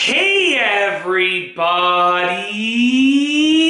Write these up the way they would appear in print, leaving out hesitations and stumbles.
Hey everybody!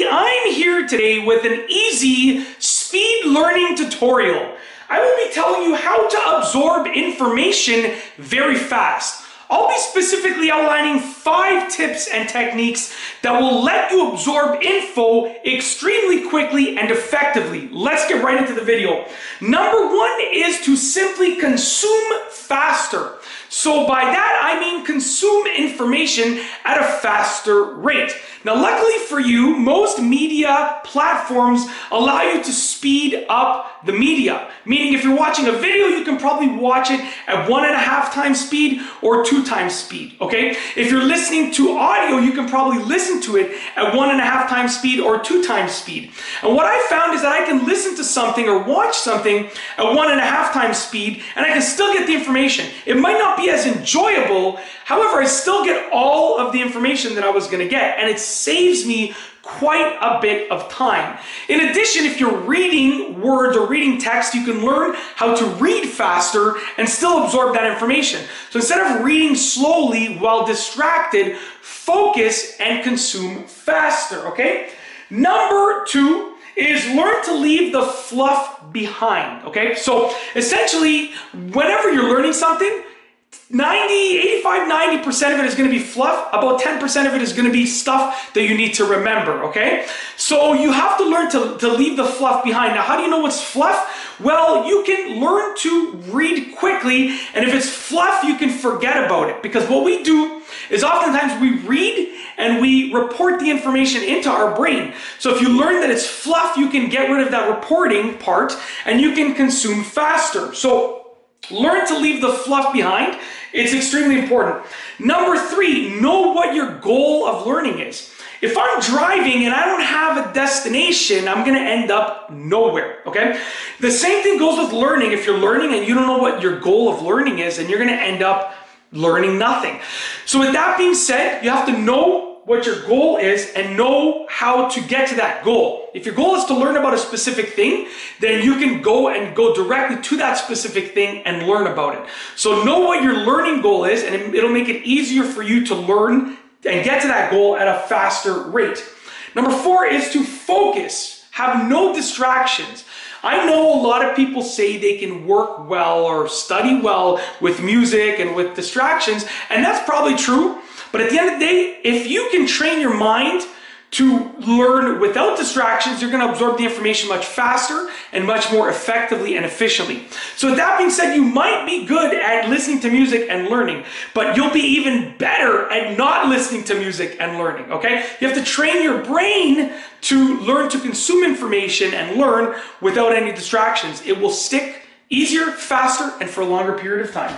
I'm here today with an easy speed learning tutorial. I will be telling you how to absorb information very fast. I'll be specifically outlining 5 tips and techniques that will let you absorb info extremely quickly and effectively. Let's get right into the video. Number 1 is to simply consume faster. So by that, I mean consume information at a faster rate. Now, luckily for you, most media platforms allow you to speed up the media. Meaning if you're watching a video, you can probably watch it at 1.5 times speed or 2 times speed, okay? If you're listening to audio, you can probably listen to it at 1.5 times speed or 2 times speed. And what I found is that I can listen to something or watch something at 1.5 times speed and I can still get the information. It might not be as enjoyable, however, I still get all of the information that I was gonna get, and it saves me quite a bit of time. In addition, if you're reading words or reading text, you can learn how to read faster and still absorb that information. So instead of reading slowly while distracted, focus and consume faster, okay? Number 2 is learn to leave the fluff behind, okay? So essentially, whenever you're learning something, 85-90% of it is going to be fluff. About 10% of it is going to be stuff that you need to remember, okay? So you have to learn to leave the fluff behind. Now, how do you know what's fluff? Well, you can learn to read quickly, and if it's fluff, you can forget about it. Because what we do is oftentimes we read and we report the information into our brain. So if you learn that it's fluff, you can get rid of that reporting part and you can consume faster. So learn to leave the fluff behind. It's extremely important. Number 3, know what your goal of learning is. If I'm driving and I don't have a destination, I'm going to end up nowhere, okay? The same thing goes with learning. If you're learning and you don't know what your goal of learning is, then you're going to end up learning nothing. So with that being said, you have to know what your goal is and know how to get to that goal. If your goal is to learn about a specific thing, then you can go directly to that specific thing and learn about it. So know what your learning goal is, and it'll make it easier for you to learn and get to that goal at a faster rate. Number 4 is to focus. Have no distractions. I know a lot of people say they can work well or study well with music and with distractions, and that's probably true. But at the end of the day, if you can train your mind to learn without distractions, you're going to absorb the information much faster and much more effectively and efficiently. So with that being said, you might be good at listening to music and learning, but you'll be even better at not listening to music and learning, okay? You have to train your brain to learn to consume information and learn without any distractions. It will stick easier, faster, and for a longer period of time.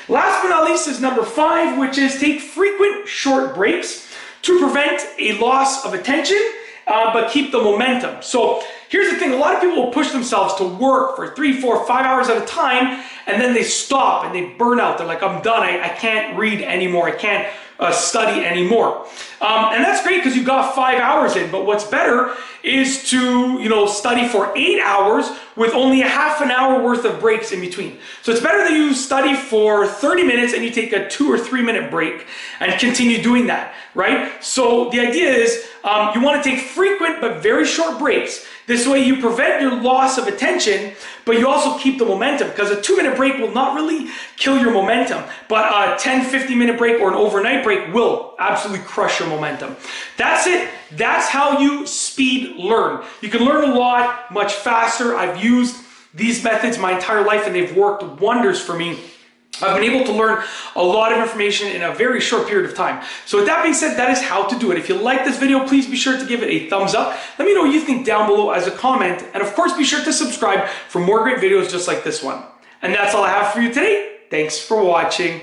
Last but not least is number 5, which is take frequent short breaks to prevent a loss of attention, but keep the momentum. So here's the thing, a lot of people will push themselves to work for 3, 4, 5 hours at a time, and then they stop and they burn out. They're like, I'm done, I can't read anymore, I can't study anymore. And that's great because you got 5 hours in, but what's better is to, study for 8 hours with only a half an hour worth of breaks in between. So it's better that you study for 30 minutes and you take a 2 or 3 minute break and continue doing that, right? So the idea is you want to take frequent but very short breaks. This way you prevent your loss of attention, but you also keep the momentum, because a 2-minute break will not really kill your momentum, but a 10-15 minute break or an overnight break will absolutely crush your momentum. That's it. That's how you speed learn. You can learn a lot much faster. I've used these methods my entire life and they've worked wonders for me. I've been able to learn a lot of information in a very short period of time. So with that being said, that is how to do it. If you like this video, please be sure to give it a thumbs up. Let me know what you think down below as a comment. And of course, be sure to subscribe for more great videos just like this one. And that's all I have for you today. Thanks for watching.